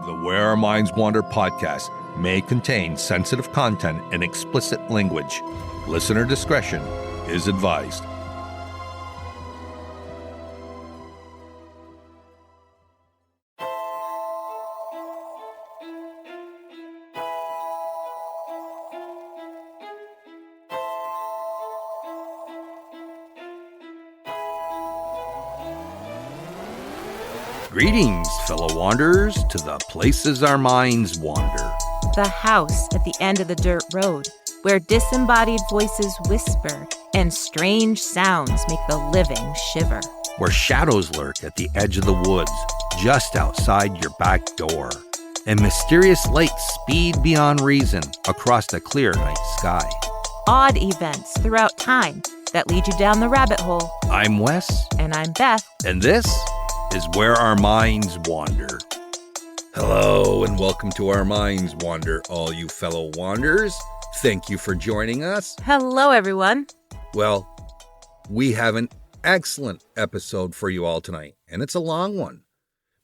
The Where Our Minds Wander podcast may contain sensitive content and explicit language. Listener discretion is advised. Greetings, fellow wanderers, to the places our minds wander. The house at the end of the dirt road, where disembodied voices whisper and strange sounds make the living shiver. Where shadows lurk at the edge of the woods, just outside your back door. And mysterious lights speed beyond reason across the clear night sky. Odd events throughout time that lead you down the rabbit hole. I'm Wes. And I'm Beth. And this is Where Our Minds Wander. Hello and welcome to Our Minds Wander, all you fellow wanderers. Thank you for joining us. Hello, everyone. Well, we have an excellent episode for you all tonight, and it's a long one,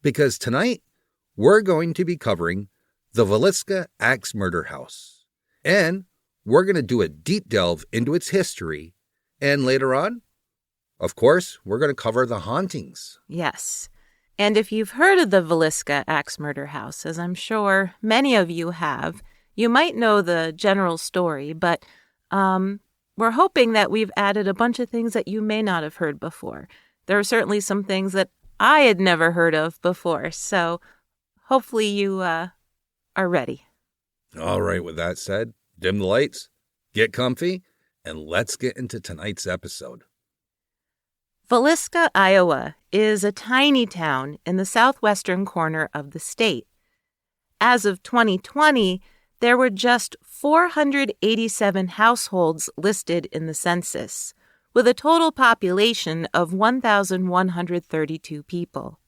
because tonight we're going to be covering the Villisca Axe Murder House, and we're going to do a deep delve into its history, and later on, of course, we're going to cover the hauntings. Yes. And if you've heard of the Villisca Axe Murder House, as I'm sure many of you have, you might know the general story, but we're hoping that we've added a bunch of things that you may not have heard before. There are certainly some things that I had never heard of before, so hopefully you are ready. All right, with that said, dim the lights, get comfy, and let's get into tonight's episode. Villisca, Iowa, is a tiny town in the southwestern corner of the state. As of 2020, there were just 487 households listed in the census, with a total population of 1,132 people.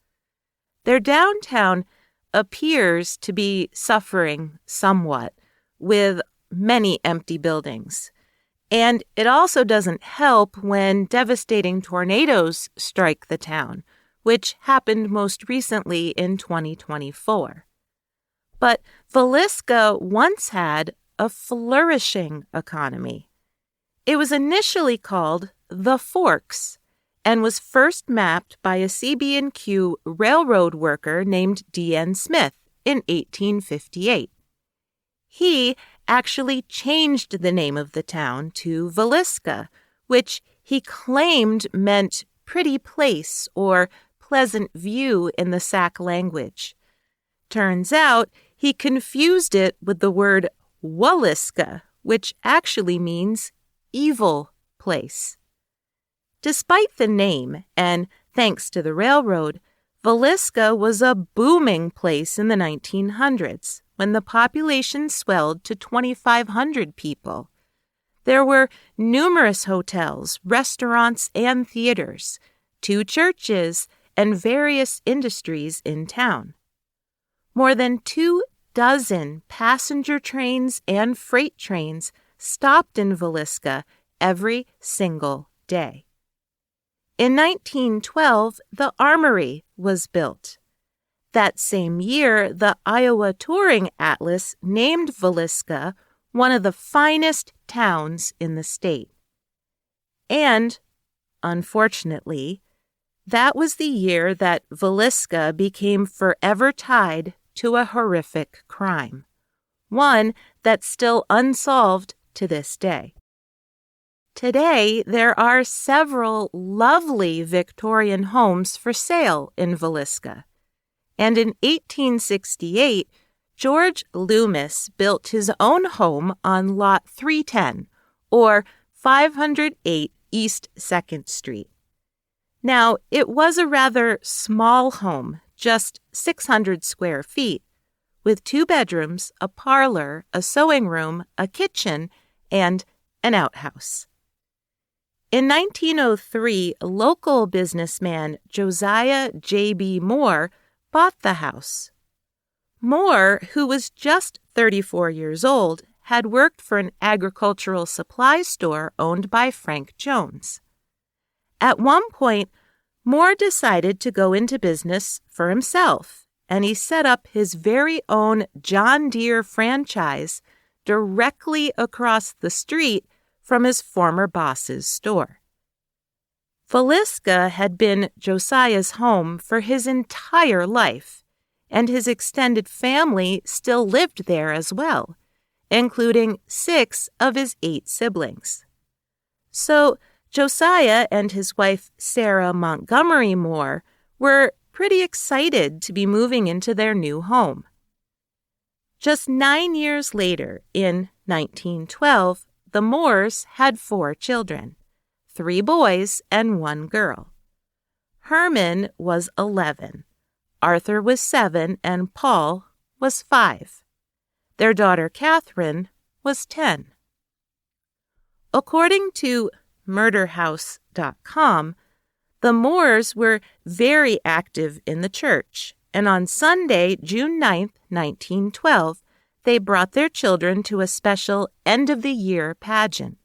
Their downtown appears to be suffering somewhat, with many empty buildings. And it also doesn't help when devastating tornadoes strike the town, which happened most recently in 2024. But Villisca once had a flourishing economy. It was initially called the Forks and was first mapped by a CB&Q railroad worker named D.N. Smith in 1858. He actually changed the name of the town to Villisca, which he claimed meant pretty place or pleasant view in the Sac language. Turns out he confused it with the word Villisca, which actually means evil place. Despite the name, and thanks to the railroad, Villisca was a booming place in the 1900s. When the population swelled to 2,500 people. There were numerous hotels, restaurants, and theaters, 2 churches, and various industries in town. More than 24 passenger trains and freight trains stopped in Villisca every single day. In 1912, the Armory was built. That same year, the Iowa Touring Atlas named Villisca one of the finest towns in the state. And, unfortunately, that was the year that Villisca became forever tied to a horrific crime, one that's still unsolved to this day. Today, there are several lovely Victorian homes for sale in Villisca. And in 1868, George Loomis built his own home on Lot 310, or 508 East 2nd Street. Now, it was a rather small home, just 600 square feet, with 2 bedrooms, a parlor, a sewing room, a kitchen, and an outhouse. In 1903, local businessman Josiah J.B. Moore bought the house. Moore, who was just 34 years old, had worked for an agricultural supply store owned by Frank Jones. At one point, Moore decided to go into business for himself and he set up his very own John Deere franchise directly across the street from his former boss's store. Villisca had been Josiah's home for his entire life, and his extended family still lived there as well, including 6 of his 8 siblings. So Josiah and his wife Sarah Montgomery Moore were pretty excited to be moving into their new home. Just 9 years later, in 1912, the Moores had 4 children, 3 boys and 1 girl. Herman was 11, Arthur was 7, and Paul was 5. Their daughter Catherine was 10. According to murderhouse.com, the Moores were very active in the church, and on Sunday, June 9, 1912, they brought their children to a special end-of-the-year pageant.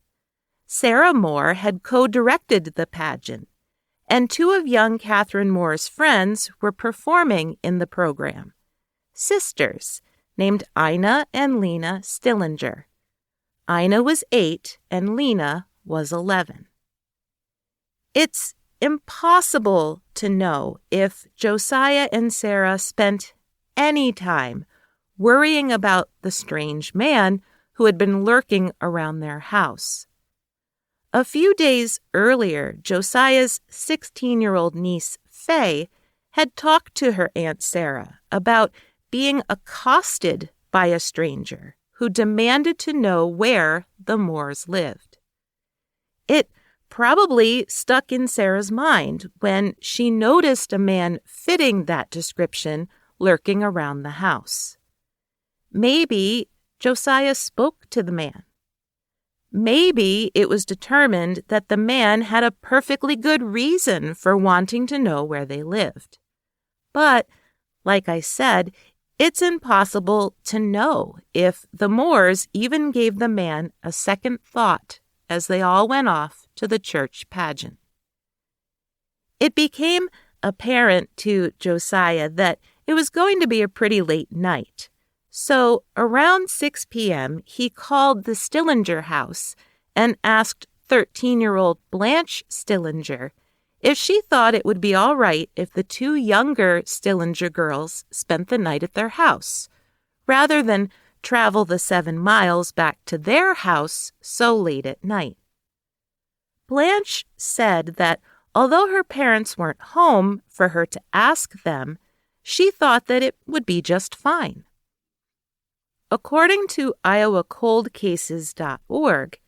Sarah Moore had co-directed the pageant, and 2 of young Catherine Moore's friends were performing in the program. Sisters, named Ina and Lena Stillinger. Ina was 8 and Lena was 11. It's impossible to know if Josiah and Sarah spent any time worrying about the strange man who had been lurking around their house. A few days earlier, Josiah's 16-year-old niece, Faye, had talked to her Aunt Sarah about being accosted by a stranger who demanded to know where the Moores lived. It probably stuck in Sarah's mind when she noticed a man fitting that description lurking around the house. Maybe Josiah spoke to the man. Maybe it was determined that the man had a perfectly good reason for wanting to know where they lived. But, like I said, it's impossible to know if the Moores even gave the man a second thought as they all went off to the church pageant. It became apparent to Josiah that it was going to be a pretty late night. So around 6 p.m., he called the Stillinger house and asked 13-year-old Blanche Stillinger if she thought it would be all right if the 2 younger Stillinger girls spent the night at their house, rather than travel the 7 miles back to their house so late at night. Blanche said that although her parents weren't home for her to ask them, she thought that it would be just fine. According to IowaColdCases.org,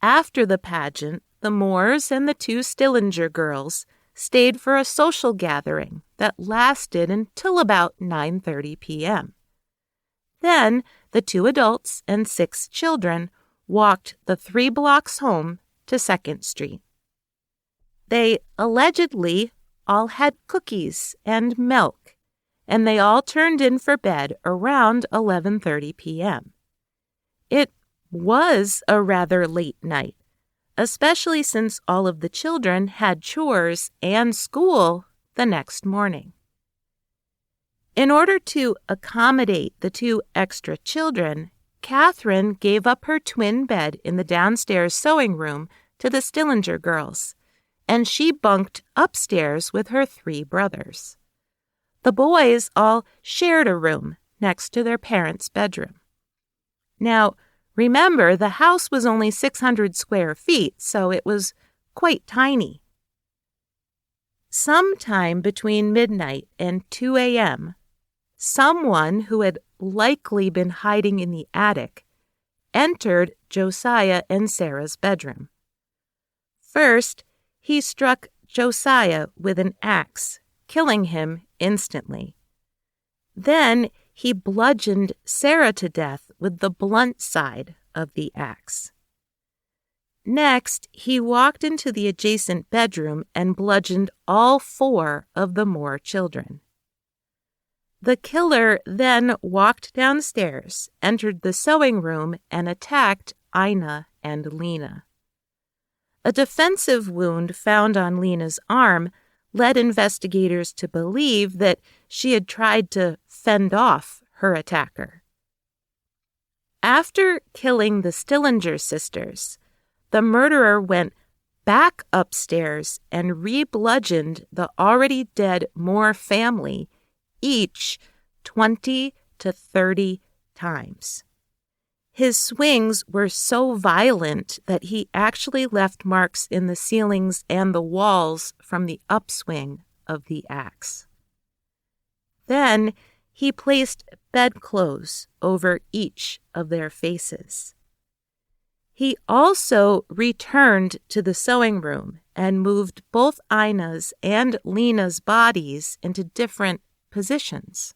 after the pageant, the Moores and the 2 Stillinger girls stayed for a social gathering that lasted until about 9:30 p.m. Then the 2 adults and 6 children walked the 3 blocks home to 2nd Street. They allegedly all had cookies and milk, and they all turned in for bed around 11:30 p.m. It was a rather late night, especially since all of the children had chores and school the next morning. In order to accommodate the 2 extra children, Catherine gave up her twin bed in the downstairs sewing room to the Stillinger girls, and she bunked upstairs with her 3 brothers. The boys all shared a room next to their parents' bedroom. Now, remember, the house was only 600 square feet, so it was quite tiny. Sometime between midnight and 2 a.m., someone who had likely been hiding in the attic entered Josiah and Sarah's bedroom. First, he struck Josiah with an axe, killing him instantly. Then he bludgeoned Sarah to death with the blunt side of the axe. Next, he walked into the adjacent bedroom and bludgeoned all 4 of the Moore children. The killer then walked downstairs, entered the sewing room, and attacked Ina and Lena. A defensive wound found on Lena's arm led investigators to believe that she had tried to fend off her attacker. After killing the Stillinger sisters, the murderer went back upstairs and re-bludgeoned the already dead Moore family, each 20 to 30 times. His swings were so violent that he actually left marks in the ceilings and the walls from the upswing of the axe. Then he placed bedclothes over each of their faces. He also returned to the sewing room and moved both Ina's and Lena's bodies into different positions.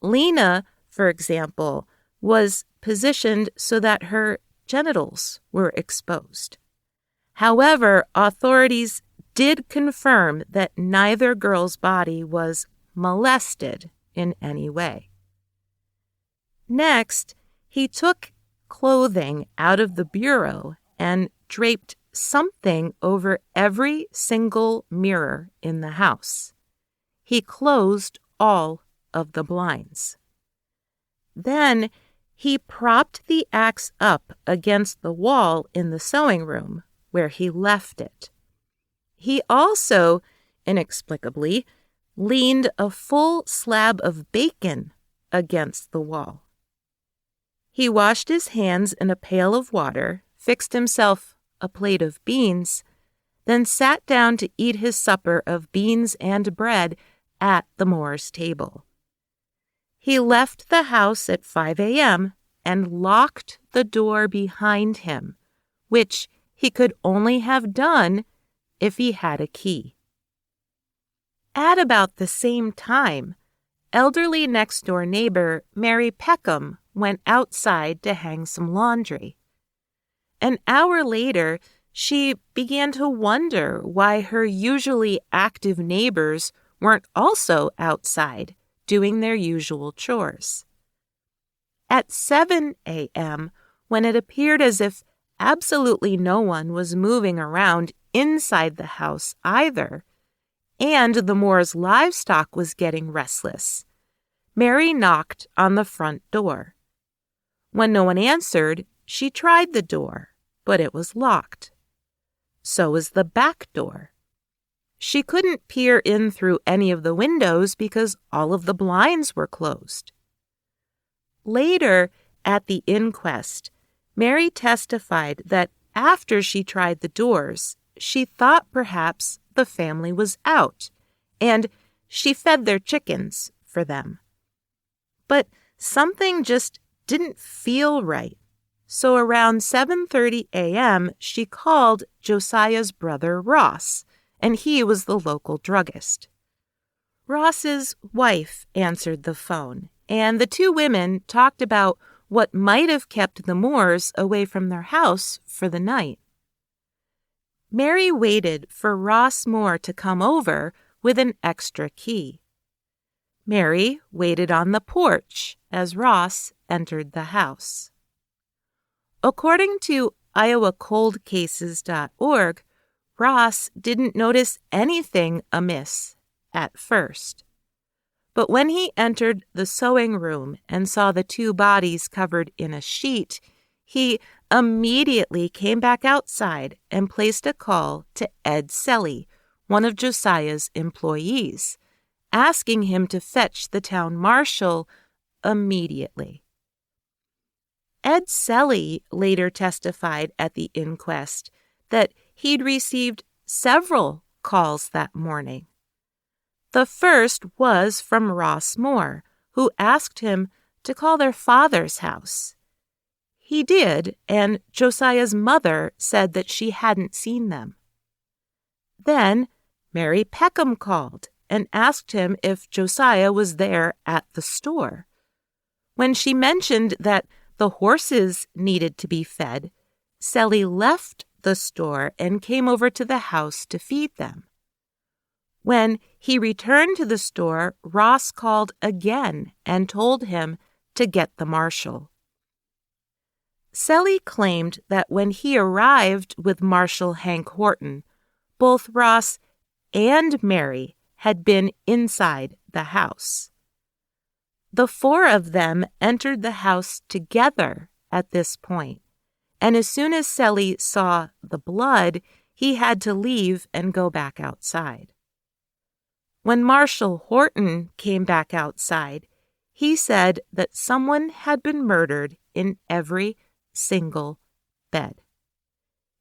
Lena, for example, was positioned so that her genitals were exposed. However, authorities did confirm that neither girl's body was molested in any way. Next, he took clothing out of the bureau and draped something over every single mirror in the house. He closed all of the blinds. Then he propped the axe up against the wall in the sewing room where he left it. He also, inexplicably, leaned a full slab of bacon against the wall. He washed his hands in a pail of water, fixed himself a plate of beans, then sat down to eat his supper of beans and bread at the Moore's table. He left the house at 5 a.m. and locked the door behind him, which he could only have done if he had a key. At about the same time, elderly next-door neighbor Mary Peckham went outside to hang some laundry. An hour later, she began to wonder why her usually active neighbors weren't also outside doing their usual chores. At 7 a.m., when it appeared as if absolutely no one was moving around inside the house either, and the Moore's livestock was getting restless, Mary knocked on the front door. When no one answered, she tried the door, but it was locked. So was the back door. She couldn't peer in through any of the windows because all of the blinds were closed. Later, at the inquest, Mary testified that after she tried the doors, she thought perhaps the family was out, and she fed their chickens for them. But something just didn't feel right. So around 7:30 a.m., she called Josiah's brother Ross, and he was the local druggist. Ross's wife answered the phone, and the two women talked about what might have kept the Moores away from their house for the night. Mary waited for Ross Moore to come over with an extra key. Mary waited on the porch as Ross entered the house. According to IowaColdCases.org, Ross didn't notice anything amiss at first. But when he entered the sewing room and saw the two bodies covered in a sheet, he immediately came back outside and placed a call to Ed Selly, one of Josiah's employees, asking him to fetch the town marshal immediately. Ed Selly later testified at the inquest that he'd received several calls that morning. The first was from Ross Moore, who asked him to call their father's house. He did, and Josiah's mother said that she hadn't seen them. Then Mary Peckham called and asked him if Josiah was there at the store. When she mentioned that the horses needed to be fed, Selly left the store and came over to the house to feed them. When he returned to the store, Ross called again and told him to get the marshal. Selly claimed that when he arrived with Marshal Hank Horton, both Ross and Mary had been inside the house. The four of them entered the house together at this point, and as soon as Selly saw the blood, he had to leave and go back outside. When Marshall Horton came back outside, he said that someone had been murdered in every single bed.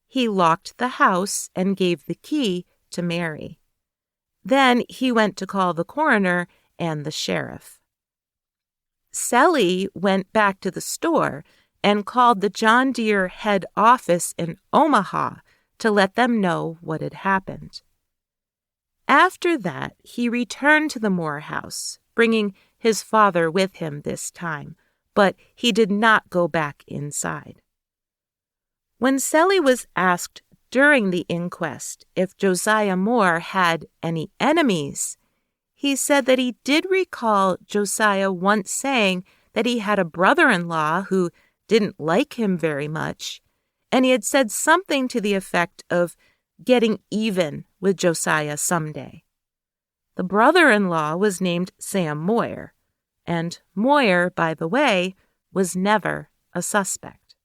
He locked the house and gave the key to Mary. Then he went to call the coroner and the sheriff. Selly went back to the store and called the John Deere head office in Omaha to let them know what had happened. After that, he returned to the Moore house, bringing his father with him this time, but he did not go back inside. When Selly was asked during the inquest if Josiah Moore had any enemies, he said that he did recall Josiah once saying that he had a brother-in-law who didn't like him very much, and he had said something to the effect of getting even with Josiah someday. The brother-in-law was named Sam Moyer, and Moyer, by the way, was never a suspect.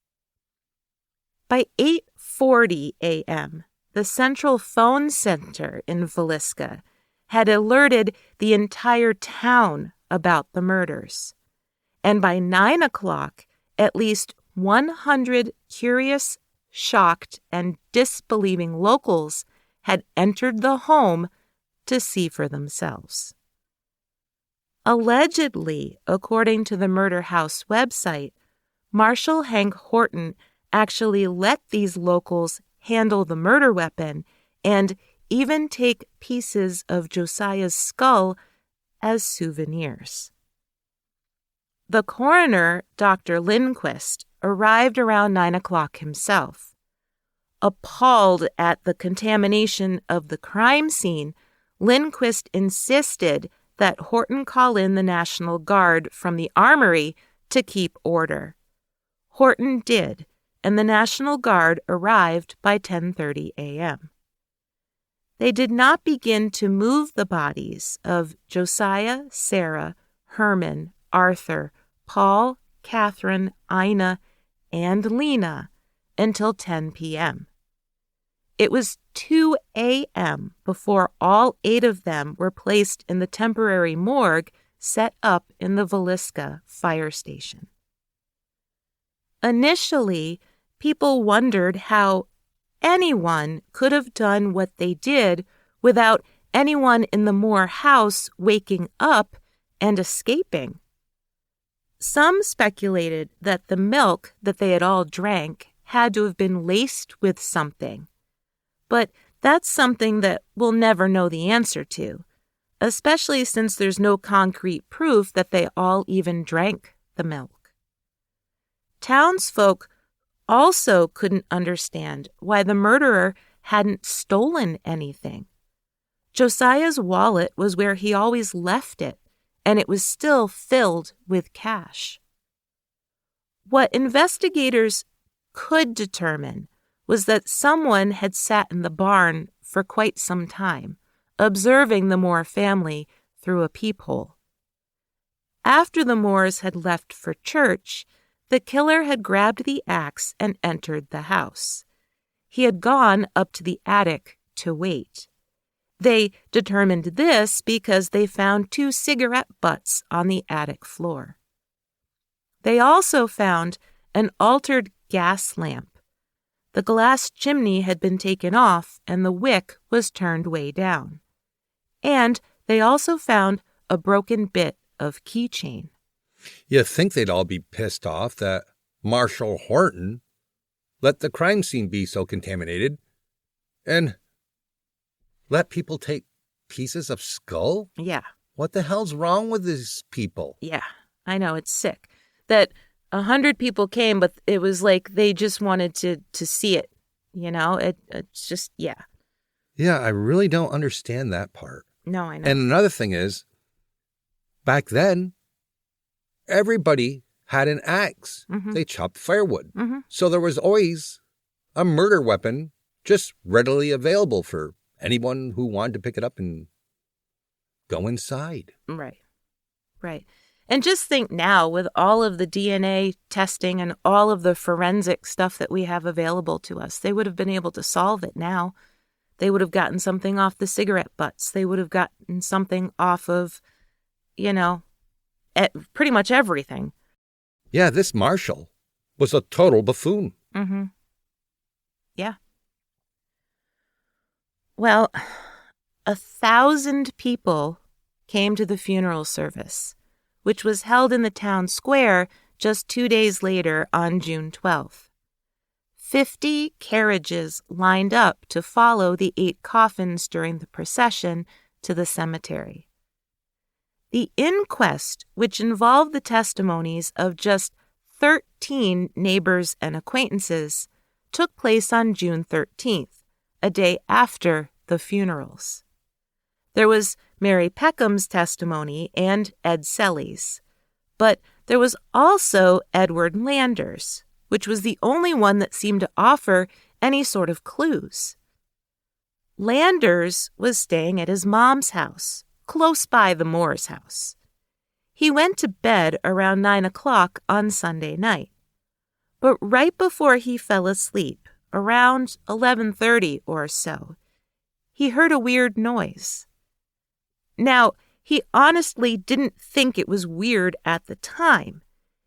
By 8:40 a.m., the Central Phone Center in Villisca had alerted the entire town about the murders, and by 9 o'clock, at least 100 curious, shocked, and disbelieving locals had entered the home to see for themselves. Allegedly, according to the Murder House website, Marshall Hank Horton actually let these locals handle the murder weapon and even take pieces of Josiah's skull as souvenirs. The coroner, Dr. Lindquist, arrived around 9 o'clock himself. Appalled at the contamination of the crime scene, Lindquist insisted that Horton call in the National Guard from the armory to keep order. Horton did, and the National Guard arrived by 10:30 a.m. They did not begin to move the bodies of Josiah, Sarah, Herman, Arthur, Paul, Catherine, Ina, and Lena until 10 p.m. It was 2 a.m. before all 8 of them were placed in the temporary morgue set up in the Villisca fire station. Initially, people wondered how anyone could have done what they did without anyone in the Moore house waking up and escaping. Some speculated that the milk that they had all drank had to have been laced with something, but that's something that we'll never know the answer to, especially since there's no concrete proof that they all even drank the milk. Townsfolk also couldn't understand why the murderer hadn't stolen anything. Josiah's wallet was where he always left it, and it was still filled with cash. What investigators could determine was that someone had sat in the barn for quite some time, observing the Moore family through a peephole. After the Moores had left for church, the killer had grabbed the axe and entered the house. He had gone up to the attic to wait. They determined this because they found 2 cigarette butts on the attic floor. They also found an altered gas lamp. The glass chimney had been taken off and the wick was turned way down. And they also found a broken bit of keychain. You'd think they'd all be pissed off that Marshall Horton let the crime scene be so contaminated and let people take pieces of skull? Yeah. What the hell's wrong with these people? Yeah, I know, it's sick. That 100 people came, but it was like they just wanted to see it. You know, it's just, yeah. Yeah, I really don't understand that part. No, I know. And another thing is, back then, everybody had an axe. Mm-hmm. They chopped firewood. Mm-hmm. So there was always a murder weapon just readily available for anyone who wanted to pick it up and go inside. Right. And just think now, with all of the DNA testing and all of the forensic stuff that we have available to us, they would have been able to solve it now. They would have gotten something off the cigarette butts. They would have gotten something off of, pretty much everything. Yeah, this marshal was a total buffoon. Mm-hmm. Yeah. Well, 1,000 people came to the funeral service, which was held in the town square just 2 days later on June 12th. 50 carriages lined up to follow the 8 coffins during the procession to the cemetery. The inquest, which involved the testimonies of just 13 neighbors and acquaintances, took place on June 13th, a day after the funerals. There was Mary Peckham's testimony and Ed Selly's, but there was also Edward Landers, which was the only one that seemed to offer any sort of clues. Landers was staying at his mom's house, close by the Moore's house. He went to bed around 9 o'clock on Sunday night, but right before he fell asleep, around 11:30 or so, he heard a weird noise. Now, he honestly didn't think it was weird at the time.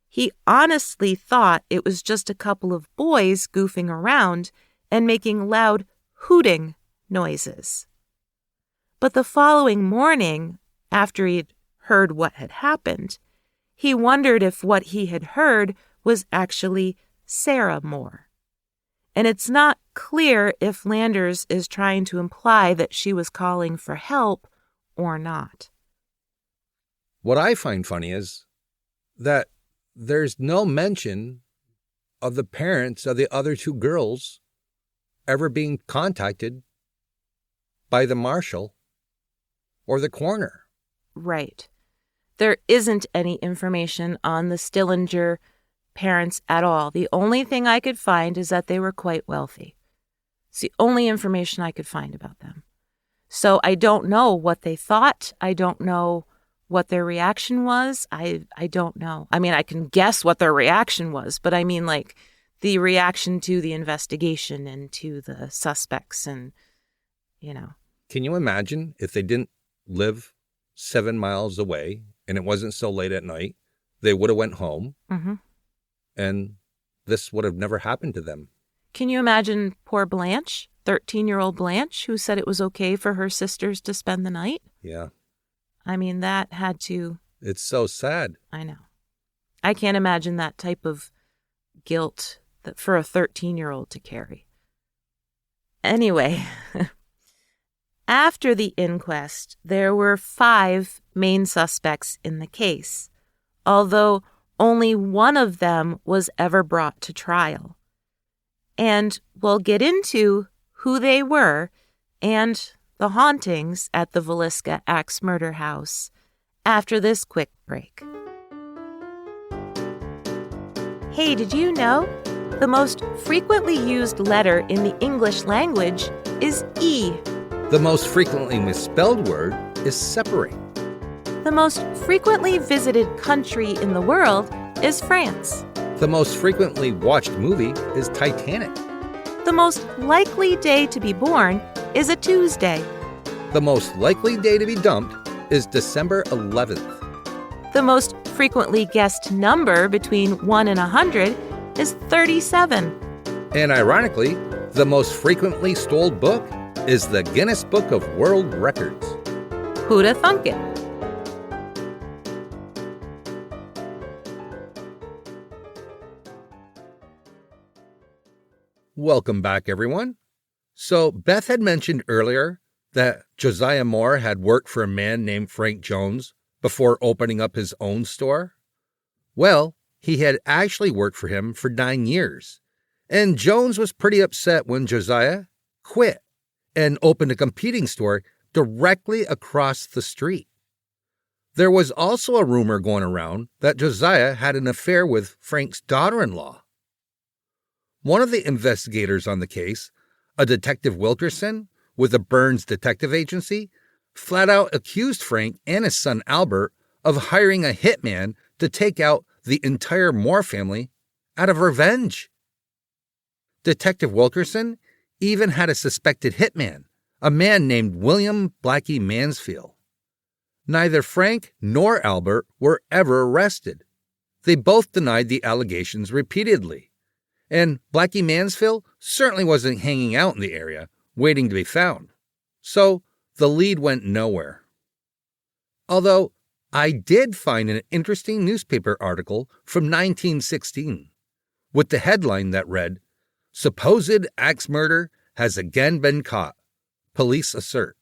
He honestly thought it was just a couple of boys goofing around and making loud hooting noises. But the following morning, after he'd heard what had happened, he wondered if what he had heard was actually Sarah Moore. And it's not clear if Landers is trying to imply that she was calling for help or not. What I find funny is that there's no mention of the parents of the other 2 girls ever being contacted by the marshal or the coroner. Right. There isn't any information on the Stillinger parents at all. The only thing I could find is that they were quite wealthy. It's the only information I could find about them. So I don't know what they thought. I don't know what their reaction was. I don't know. I mean, I can guess what their reaction was, but I mean, like, the reaction to the investigation and to the suspects and, Can you imagine if they didn't live 7 miles away and it wasn't so late at night, they would have went home and this would have never happened to them? Can you imagine poor Blanche, 13-year-old Blanche, who said it was okay for her sisters to spend the night? Yeah. I mean, that had to... It's so sad. I know. I can't imagine that type of guilt that for a 13-year-old to carry. Anyway, after the inquest, there were 5 main suspects in the case, although only one of them was ever brought to trial. And we'll get into who they were and the hauntings at the Villisca Axe Murder House after this quick break. Hey, did you know? The most frequently used letter in the English language is E. The most frequently misspelled word is separate. The most frequently visited country in the world is France. The most frequently watched movie is Titanic. The most likely day to be born is a Tuesday. The most likely day to be dumped is December 11th. The most frequently guessed number between 1 and 100 is 37. And ironically, the most frequently stole book is the Guinness Book of World Records. Who'da thunk it? Welcome back, everyone. So Beth had mentioned earlier that Josiah Moore had worked for a man named Frank Jones before opening up his own store. Well, he had actually worked for him for 9 years, and Jones was pretty upset when Josiah quit and opened a competing store directly across the street. There was also a rumor going around that Josiah had an affair with Frank's daughter-in-law. One of the investigators on the case, a Detective Wilkerson, with the Burns Detective Agency, flat out accused Frank and his son Albert of hiring a hitman to take out the entire Moore family out of revenge. Detective Wilkerson even had a suspected hitman, a man named William Blackie Mansfield. Neither Frank nor Albert were ever arrested. They both denied the allegations repeatedly. And Blackie Mansfield certainly wasn't hanging out in the area, waiting to be found. So the lead went nowhere. Although I did find an interesting newspaper article from 1916 with the headline that read, "Supposed axe murder has again been caught. Police assert."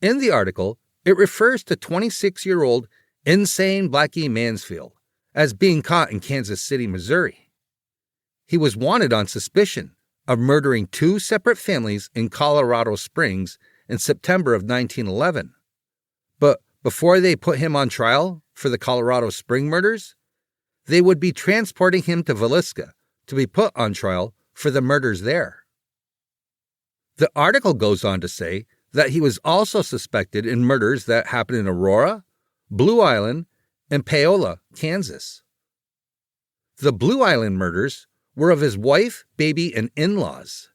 In the article, it refers to 26-year-old insane Blackie Mansfield as being caught in Kansas City, Missouri. He was wanted on suspicion of murdering 2 separate families in Colorado Springs in September of 1911. But before they put him on trial for the Colorado Spring murders, they would be transporting him to Villisca to be put on trial for the murders there. The article goes on to say that he was also suspected in murders that happened in Aurora, Blue Island, and Paola, Kansas. The Blue Island murders were of his wife, baby, and in-laws.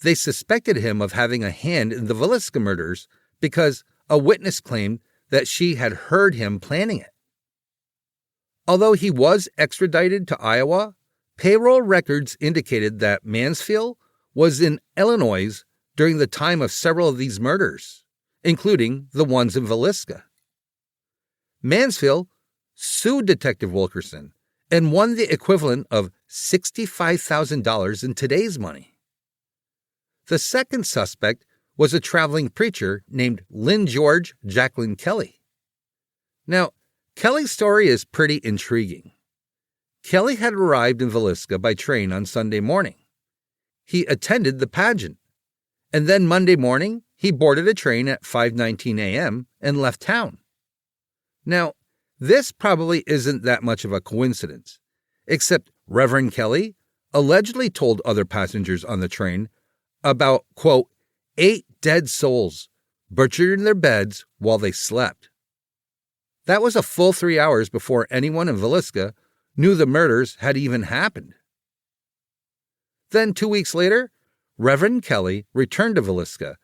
They suspected him of having a hand in the Villisca murders because a witness claimed that she had heard him planning it. Although he was extradited to Iowa, payroll records indicated that Mansfield was in Illinois during the time of several of these murders, including the ones in Villisca. Mansfield sued Detective Wilkerson and won the equivalent of $65,000 in today's money. The second suspect was a traveling preacher named Lynn George Jacqueline Kelly. Now, Kelly's story is pretty intriguing. Kelly had arrived in Villisca by train on Sunday morning. He attended the pageant, and then Monday morning, he boarded a train at 5:19 a.m. and left town. Now, this probably isn't that much of a coincidence, except Reverend Kelly allegedly told other passengers on the train about, quote, 8 dead souls butchered in their beds while they slept. That was a full 3 hours before anyone in Villisca knew the murders had even happened. Then 2 weeks later, Reverend Kelly returned to Villisca,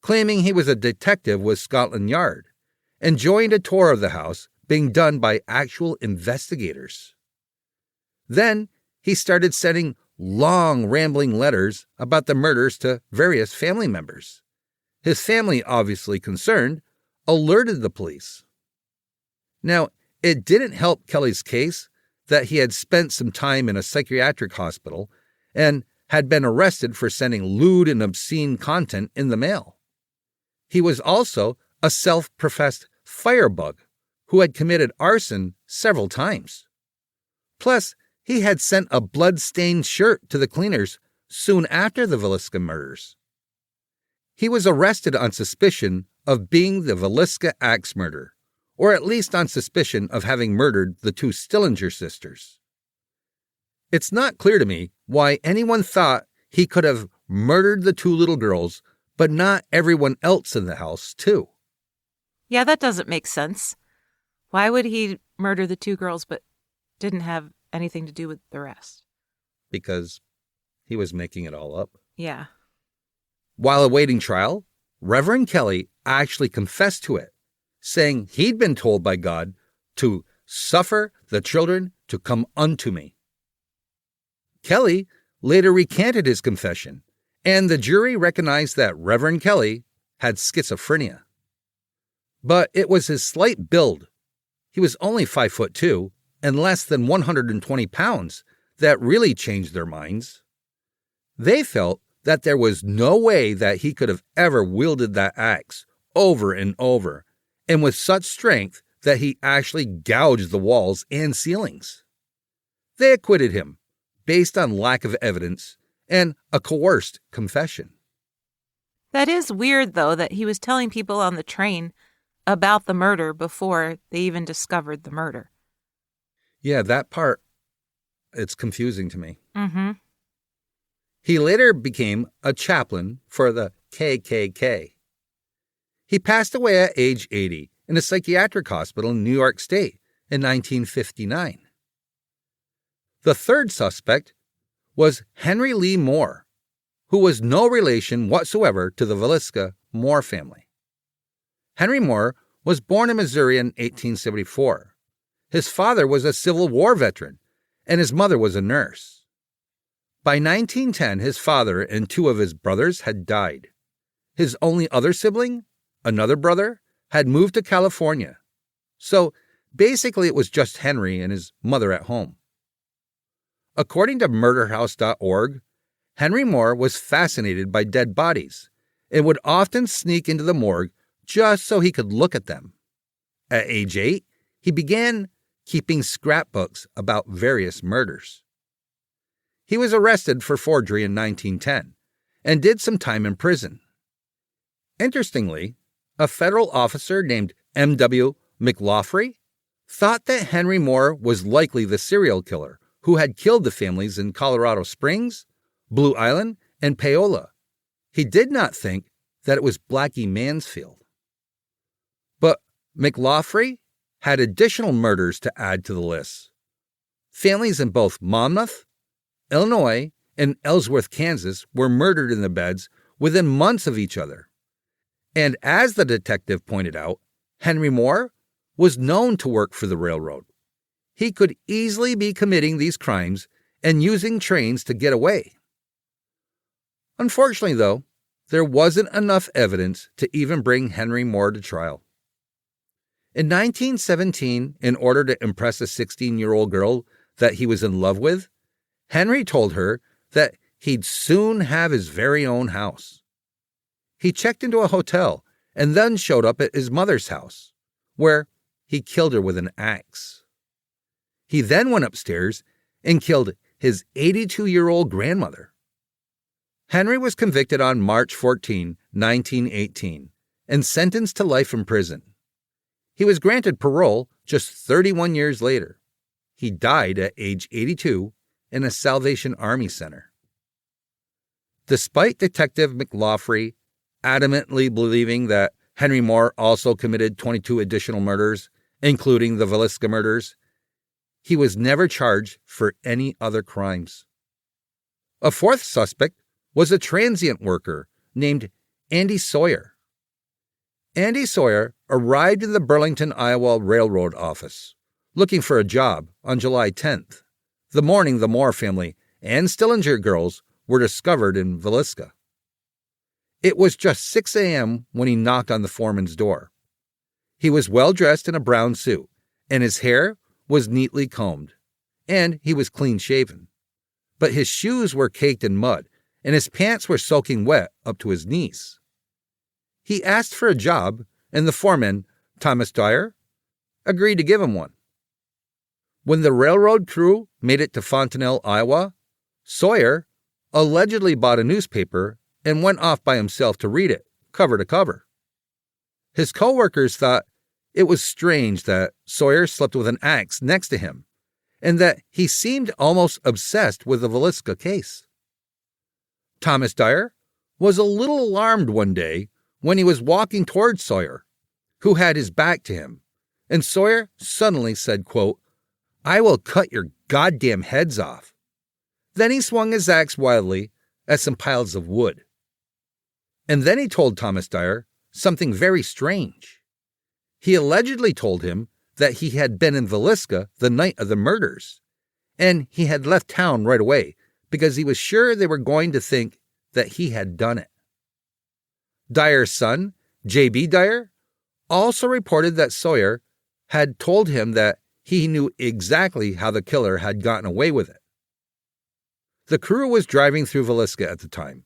claiming he was a detective with Scotland Yard, and joined a tour of the house being done by actual investigators. Then he started sending long, rambling letters about the murders to various family members. His family, obviously concerned, alerted the police. Now, it didn't help Kelly's case that he had spent some time in a psychiatric hospital and had been arrested for sending lewd and obscene content in the mail. He was also a self-professed firebug who had committed arson several times. Plus, he had sent a blood-stained shirt to the cleaners soon after the Villisca murders. He was arrested on suspicion of being the Villisca axe murderer, or at least on suspicion of having murdered the 2 Stillinger sisters. It's not clear to me why anyone thought he could have murdered the 2 little girls, but not everyone else in the house, too. Yeah, that doesn't make sense. Why would he murder the 2 girls but didn't have anything to do with the rest? Because he was making it all up. Yeah. While awaiting trial, Reverend Kelly actually confessed to it, saying he'd been told by God to suffer the children to come unto me. Kelly later recanted his confession, and the jury recognized that Reverend Kelly had schizophrenia. But it was his slight build, he was only 5'2" and less than 120 pounds, that really changed their minds. They felt that there was no way that he could have ever wielded that axe over and over, and with such strength that he actually gouged the walls and ceilings. They acquitted him, based on lack of evidence and a coerced confession. That is weird, though, that he was telling people on the train about the murder before they even discovered the murder. Yeah, that part, it's confusing to me. Mm-hmm. He later became a chaplain for the KKK. He passed away at age 80 in a psychiatric hospital in New York State in 1959. The third suspect was Henry Lee Moore, who was no relation whatsoever to the Villisca Moore family. Henry Moore was born in Missouri in 1874. His father was a Civil War veteran, and his mother was a nurse. By 1910, his father and two of his brothers had died. His only other sibling, another brother, had moved to California. So basically it was just Henry and his mother at home. According to murderhouse.org, Henry Moore was fascinated by dead bodies and would often sneak into the morgue just so he could look at them. At age 8, he began keeping scrapbooks about various murders. He was arrested for forgery in 1910 and did some time in prison. Interestingly, a federal officer named M.W. McLaughlin thought that Henry Moore was likely the serial killer who had killed the families in Colorado Springs, Blue Island, and Paola. He did not think that it was Blackie Mansfield. But McLaughlin had additional murders to add to the list. Families in both Monmouth, Illinois, and Ellsworth, Kansas were murdered in the beds within months of each other. And as the detective pointed out, Henry Moore was known to work for the railroad. He could easily be committing these crimes and using trains to get away. Unfortunately, though, there wasn't enough evidence to even bring Henry Moore to trial. In 1917, in order to impress a 16-year-old girl that he was in love with, Henry told her that he'd soon have his very own house. He checked into a hotel and then showed up at his mother's house, where he killed her with an axe. He then went upstairs and killed his 82-year-old grandmother. Henry was convicted on March 14, 1918, and sentenced to life in prison. He was granted parole just 31 years later. He died at age 82 in a Salvation Army center. Despite Detective McLaughlin adamantly believing that Henry Moore also committed 22 additional murders, including the Villisca murders, he was never charged for any other crimes. A fourth suspect was a transient worker named Andy Sawyer. Andy Sawyer arrived in the Burlington, Iowa Railroad office, looking for a job on July 10th, the morning the Moore family and Stillinger girls were discovered in Villisca. It was just 6 a.m. when he knocked on the foreman's door. He was well dressed in a brown suit, and his hair was neatly combed, and he was clean-shaven. But his shoes were caked in mud, and his pants were soaking wet up to his knees. He asked for a job, and the foreman, Thomas Dyer, agreed to give him one. When the railroad crew made it to Fontanelle, Iowa, Sawyer allegedly bought a newspaper and went off by himself to read it, cover to cover. His co-workers thought it was strange that Sawyer slept with an axe next to him, and that he seemed almost obsessed with the Villisca case. Thomas Dyer was a little alarmed one day when he was walking towards Sawyer, who had his back to him, and Sawyer suddenly said, quote, "I will cut your goddamn heads off." Then he swung his axe wildly at some piles of wood. And then he told Thomas Dyer something very strange. He allegedly told him that he had been in Villisca the night of the murders, and he had left town right away because he was sure they were going to think that he had done it. Dyer's son, J.B. Dyer, also reported that Sawyer had told him that he knew exactly how the killer had gotten away with it. The crew was driving through Villisca at the time,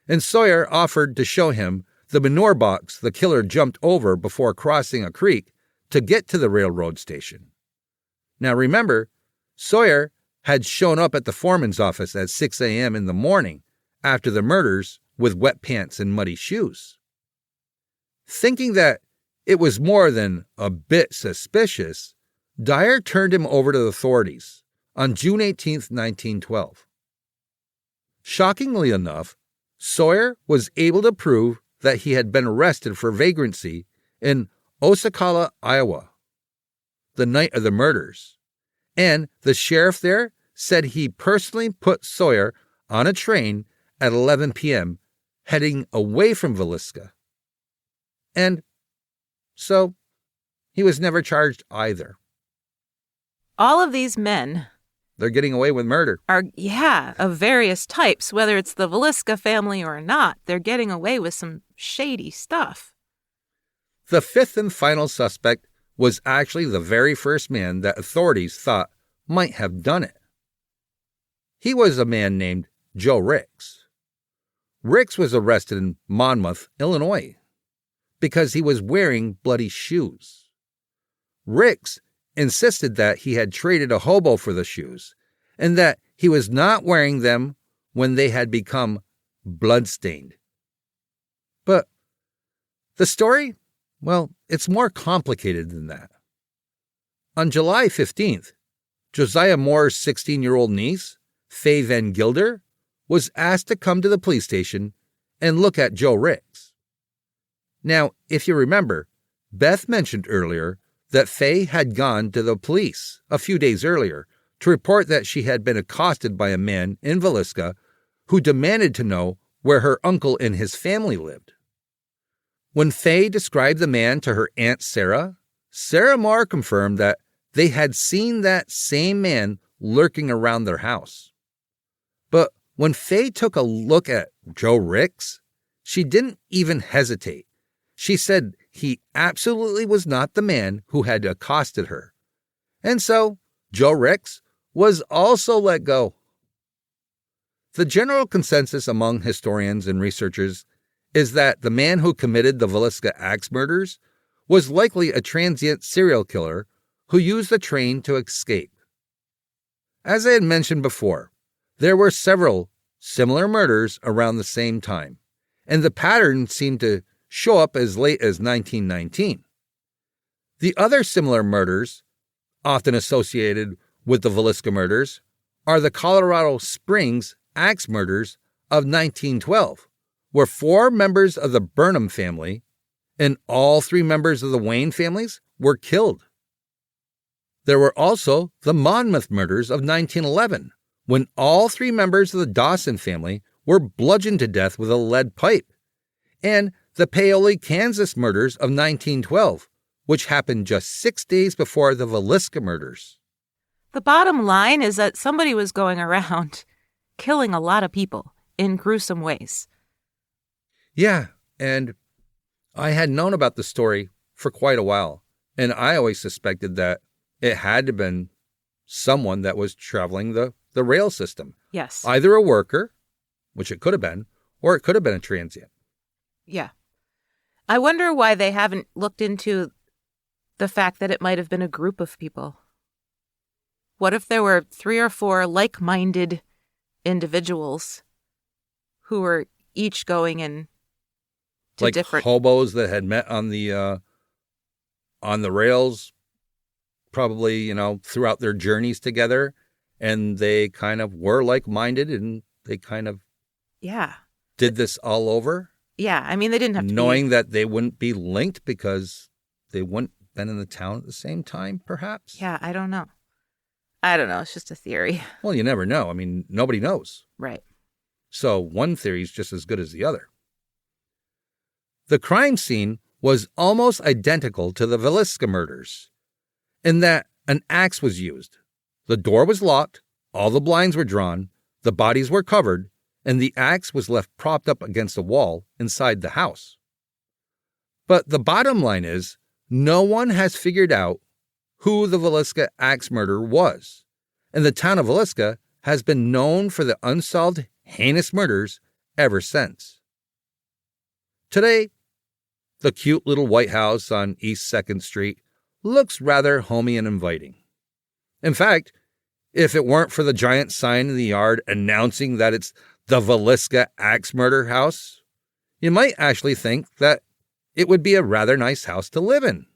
and Sawyer offered to show him the manure box the killer jumped over before crossing a creek to get to the railroad station. Now remember, Sawyer had shown up at the foreman's office at 6 a.m. in the morning after the murders with wet pants and muddy shoes. Thinking that it was more than a bit suspicious, Dyer turned him over to the authorities on June 18, 1912. Shockingly enough, Sawyer was able to prove that he had been arrested for vagrancy in Osceola, Iowa, the night of the murders, and the sheriff there said he personally put Sawyer on a train at 11 p.m. heading away from Villisca. And so he was never charged either. All of these men, they're getting away with murder. Are of various types, whether it's the Villisca family or not. They're getting away with some shady stuff. The fifth and final suspect was actually the very first man that authorities thought might have done it. He was a man named Joe Ricks. Ricks was arrested in Monmouth, Illinois, because he was wearing bloody shoes. Ricks insisted that he had traded a hobo for the shoes and that he was not wearing them when they had become bloodstained. But the story, well, it's more complicated than that. On July 15th, Josiah Moore's 16-year-old niece, Faye Van Gilder, was asked to come to the police station and look at Joe Ricks. Now, if you remember, Beth mentioned earlier that Faye had gone to the police a few days earlier to report that she had been accosted by a man in Villisca who demanded to know where her uncle and his family lived. When Faye described the man to her Aunt Sarah, Sarah Moore confirmed that they had seen that same man lurking around their house. But when Faye took a look at Joe Ricks, she didn't even hesitate. She said he absolutely was not the man who had accosted her. And so, Joe Ricks was also let go. The general consensus among historians and researchers is that the man who committed the Villisca axe murders was likely a transient serial killer who used the train to escape. As I had mentioned before, there were several similar murders around the same time, and the pattern seemed to show up as late as 1919. The other similar murders, often associated with the Villisca murders, are the Colorado Springs axe murders of 1912, where 4 members of the Burnham family and all 3 members of the Wayne families were killed. There were also the Monmouth murders of 1911, when all 3 members of the Dawson family were bludgeoned to death with a lead pipe, and the Paoli, Kansas murders of 1912, which happened just 6 days before the Villisca murders. The bottom line is that somebody was going around killing a lot of people in gruesome ways. Yeah, and I had known about the story for quite a while, and I always suspected that it had to have been someone that was traveling the rail system. Yes. Either a worker, which it could have been, or it could have been a transient. Yeah. I wonder why they haven't looked into the fact that it might have been a group of people. What if there were 3 or 4 like-minded individuals who were each going in to like different hobos that had met on the rails, probably, throughout their journeys together, and they kind of were like-minded, and they kind of did this all over. Yeah, I mean, they didn't have to knowing that they wouldn't be linked because they wouldn't have been in the town at the same time, perhaps? Yeah, I don't know. It's just a theory. Well, you never know. I mean, nobody knows. Right. So one theory is just as good as the other. The crime scene was almost identical to the Villisca murders, in that an axe was used. The door was locked, all the blinds were drawn, the bodies were covered, and the axe was left propped up against a wall inside the house. But the bottom line is, no one has figured out who the Villisca axe murderer was, and the town of Villisca has been known for the unsolved heinous murders ever since. Today, the cute little white house on East 2nd Street looks rather homey and inviting. In fact, if it weren't for the giant sign in the yard announcing that it's the Villisca axe murder house, you might actually think that it would be a rather nice house to live in.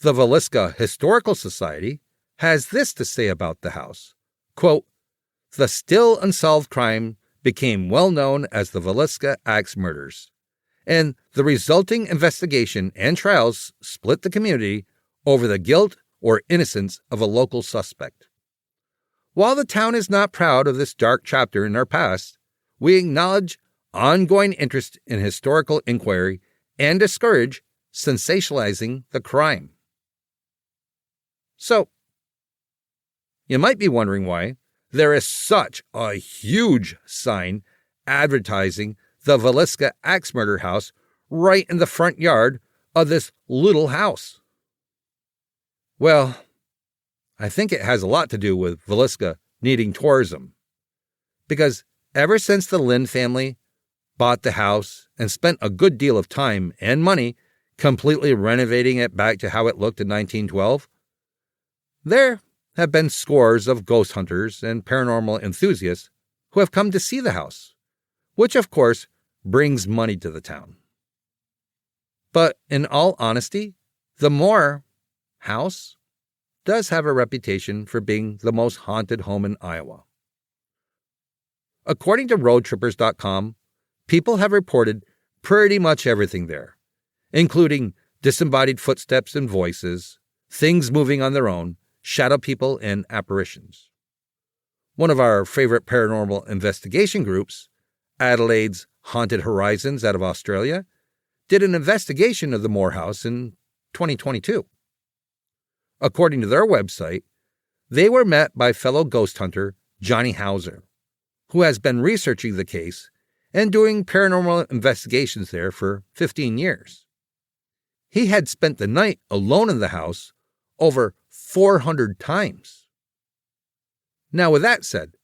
The Villisca Historical Society has this to say about the house. Quote, "The still unsolved crime became well known as the Villisca axe murders, and the resulting investigation and trials split the community over the guilt or innocence of a local suspect. While the town is not proud of this dark chapter in our past, we acknowledge ongoing interest in historical inquiry and discourage sensationalizing the crime. So, you might be wondering why there is such a huge sign advertising the Villisca axe murder house right in the front yard of this little house. Well, I think it has a lot to do with Villisca needing tourism. Because ever since the Lynn family bought the house and spent a good deal of time and money completely renovating it back to how it looked in 1912, there have been scores of ghost hunters and paranormal enthusiasts who have come to see the house, which of course brings money to the town. But in all honesty, the Moore house does have a reputation for being the most haunted home in Iowa. According to roadtrippers.com, people have reported pretty much everything there, including disembodied footsteps and voices, things moving on their own, shadow people, and apparitions. One of our favorite paranormal investigation groups, Adelaide's Haunted Horizons out of Australia, did an investigation of the Moore House in 2022. According to their website, they were met by fellow ghost hunter Johnny Hauser, who has been researching the case and doing paranormal investigations there for 15 years. He had spent the night alone in the house over 400 times. Now, with that said,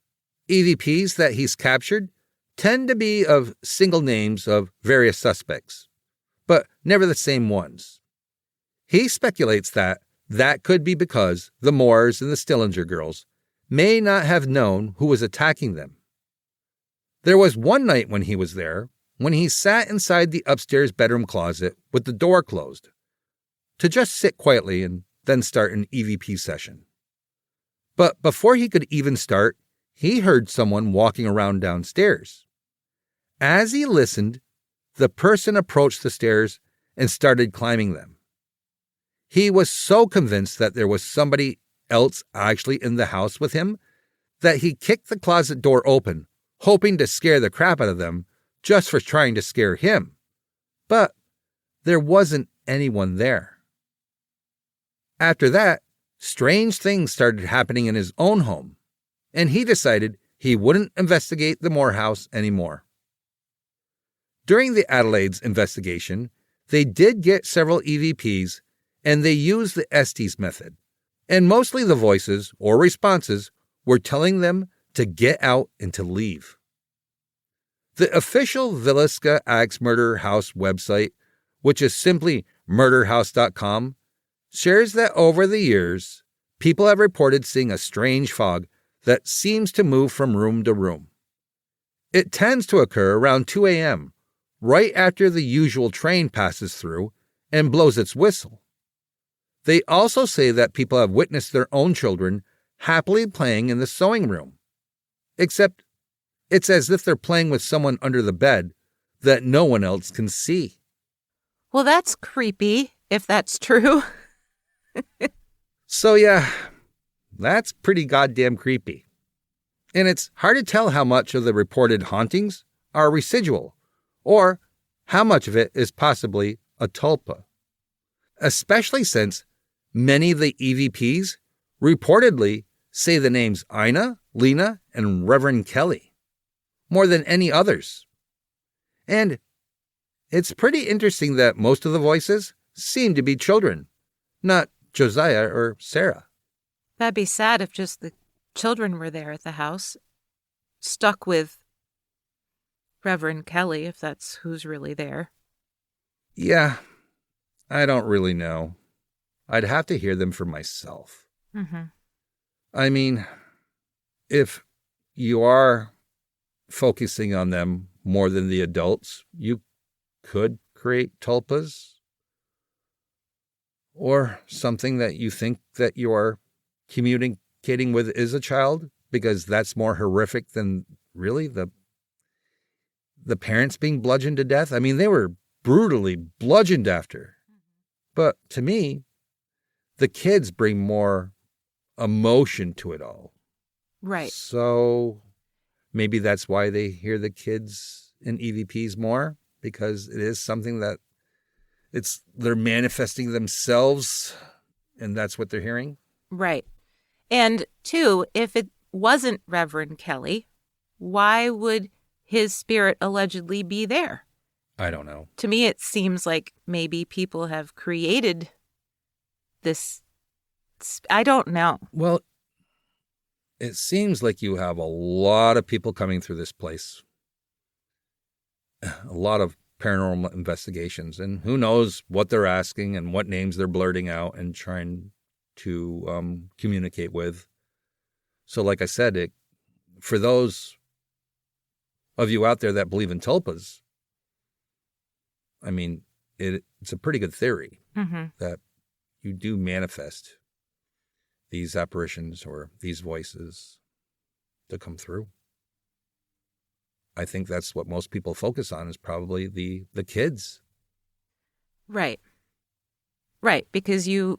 EVPs that he's captured tend to be of single names of various suspects, but never the same ones. He speculates that could be because the Moores and the Stillinger girls may not have known who was attacking them. There was one night when he was there, when he sat inside the upstairs bedroom closet with the door closed, to just sit quietly and then start an EVP session. But before he could even start, he heard someone walking around downstairs. As he listened, the person approached the stairs and started climbing them. He was so convinced that there was somebody else actually in the house with him that he kicked the closet door open, hoping to scare the crap out of them just for trying to scare him. But there wasn't anyone there. After that, strange things started happening in his own home, and he decided he wouldn't investigate the Moore house anymore. During the Adelaide's investigation, they did get several EVPs, and they used the Estes method, and mostly the voices or responses were telling them to get out and to leave. The official Villisca Axe Murder House website, which is simply murderhouse.com, shares that over the years, people have reported seeing a strange fog that seems to move from room to room. It tends to occur around 2 a.m., right after the usual train passes through and blows its whistle. They also say that people have witnessed their own children happily playing in the sewing room, except it's as if they're playing with someone under the bed that no one else can see. Well, that's creepy, if that's true. So yeah, that's pretty goddamn creepy. And it's hard to tell how much of the reported hauntings are residual, or how much of it is possibly a tulpa. Especially since many of the EVPs reportedly say the names Ina, Lena, and Reverend Kelly, more than any others. And it's pretty interesting that most of the voices seem to be children, not Josiah or Sarah. That'd be sad if just the children were there at the house, stuck with Reverend Kelly, if that's who's really there. Yeah, I don't really know. I'd have to hear them for myself. Mm-hmm. I mean, if you are focusing on them more than the adults, you could create tulpas or something that you think that you are communicating with is a child, because that's more horrific than really the the parents being bludgeoned to death. I mean, they were brutally bludgeoned after. But to me, the kids bring more emotion to it all. Right. So maybe that's why they hear the kids in EVPs more, because it is something that they're manifesting themselves, and that's what they're hearing. Right. And two, if it wasn't Reverend Kelly, why would his spirit allegedly be there? I don't know. To me, it seems like maybe people have created this. I don't know. Well, it seems like you have a lot of people coming through this place. A lot of paranormal investigations, and who knows what they're asking and what names they're blurting out and trying to communicate with. So like I said, for those of you out there that believe in tulpas, I mean, it's a pretty good theory that you do manifest these apparitions or these voices to come through. I think that's what most people focus on, is probably the kids. Right. Right, because you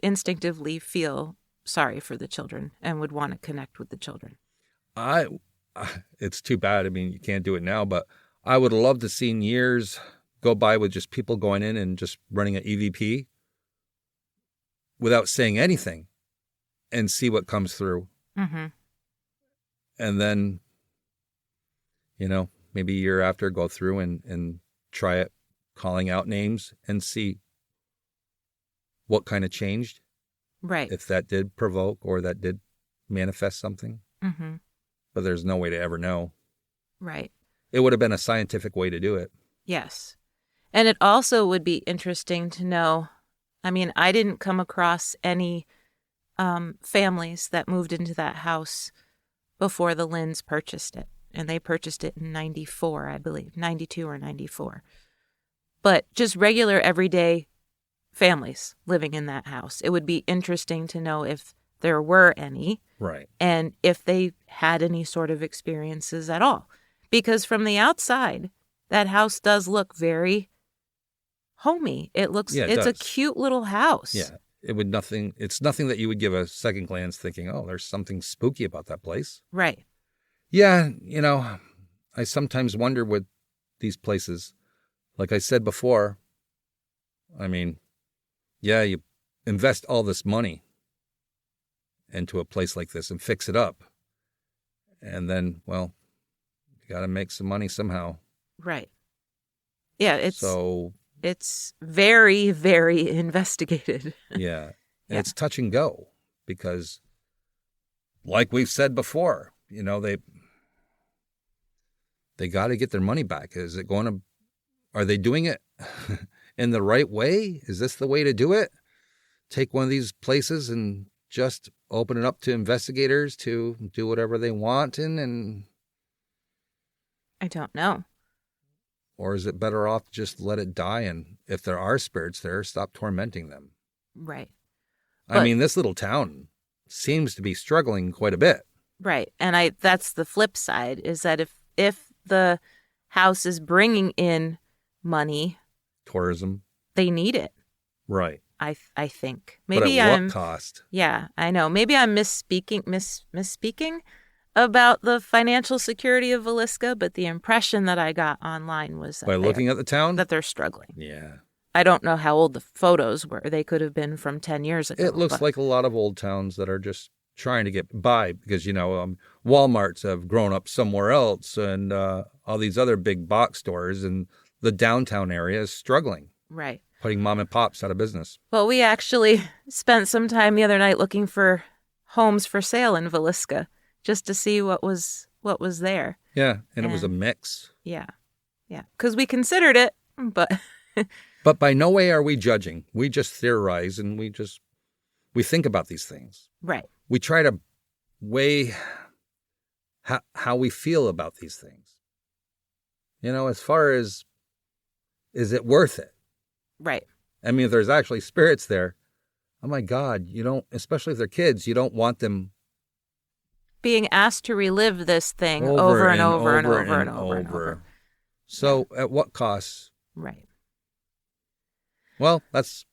instinctively feel sorry for the children and would want to connect with the children. It's too bad. I mean, you can't do it now, but I would love to see years go by with just people going in and just running an EVP without saying anything and see what comes through. Mm-hmm. And then, maybe a year after, go through and try it, calling out names and see what kind of changed. Right. If that did provoke or that did manifest something. Mm-hmm. But there's no way to ever know. Right. It would have been a scientific way to do it. Yes. And it also would be interesting to know, I mean, I didn't come across any families that moved into that house before the Lynns purchased it. And they purchased it in 94, I believe, 92 or 94. But just regular everyday families living in that house. It would be interesting to know if there were any. Right. And if they had any sort of experiences at all. Because from the outside, that house does look very homey. It looks, it's a cute little house. Yeah. It's nothing that you would give a second glance thinking, oh, there's something spooky about that place. Right. Yeah. I sometimes wonder with these places, like I said before, I mean, yeah, you invest all this money into a place like this and fix it up. And then, well, you got to make some money somehow. Right. Yeah, it's very, very investigated. Yeah. And it's touch and go because, like we've said before, they got to get their money back. Are they doing it in the right way? Is this the way to do it? Take one of these places and just open it up to investigators to do whatever they want and I don't know. Or is it better off to just let it die, and if there are spirits there, stop tormenting them? Right. I mean, this little town seems to be struggling quite a bit. Right. And that's the flip side, is that if the house is bringing in money, tourism, they need it. Right. I think. Maybe but at what cost? Yeah, I know. Maybe I'm misspeaking about the financial security of Villisca, but the impression that I got online was by looking at the town that they're struggling. Yeah. I don't know how old the photos were. They could have been from 10 years ago. It looks like a lot of old towns that are just trying to get by because, Walmarts have grown up somewhere else and all these other big box stores, and the downtown area is struggling. Right. Putting mom and pops out of business. Well, we actually spent some time the other night looking for homes for sale in Villisca just to see what was there. Yeah, and it was a mix. Yeah. Yeah, because we considered it, but... But by no way are we judging. We just theorize and we think about these things. Right. We try to weigh how we feel about these things. As far as, is it worth it? Right. I mean, if there's actually spirits there, oh my God, especially if they're kids, you don't want them being asked to relive this thing over and over and over and over. So at what cost? Right. Well, that's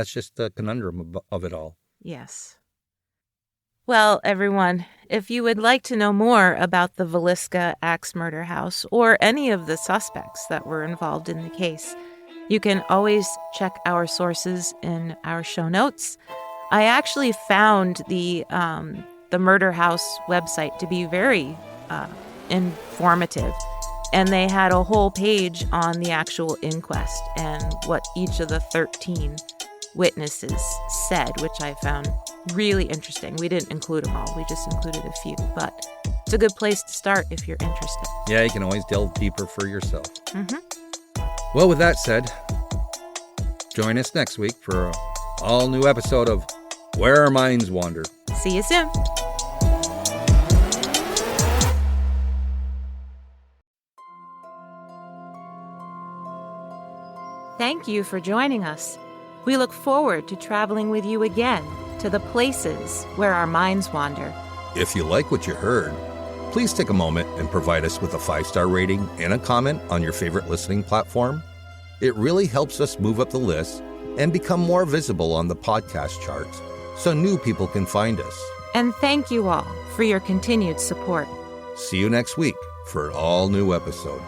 just the conundrum of it all. Yes. Well, everyone, if you would like to know more about the Villisca axe murder house or any of the suspects that were involved in the case, you can always check our sources in our show notes. I actually found the murder house website to be very informative, and they had a whole page on the actual inquest and what each of the 13 witnesses said, which I found really interesting. We didn't include them all. We just included a few, but it's a good place to start if you're interested. Yeah, you can always delve deeper for yourself. Mm-hmm. Well, with that said, join us next week for an all-new episode of Where Our Minds Wander. See you soon. Thank you for joining us. We look forward to traveling with you again to the places where our minds wander. If you like what you heard, please take a moment and provide us with a 5-star rating and a comment on your favorite listening platform. It really helps us move up the list and become more visible on the podcast charts so new people can find us. And thank you all for your continued support. See you next week for an all-new episode.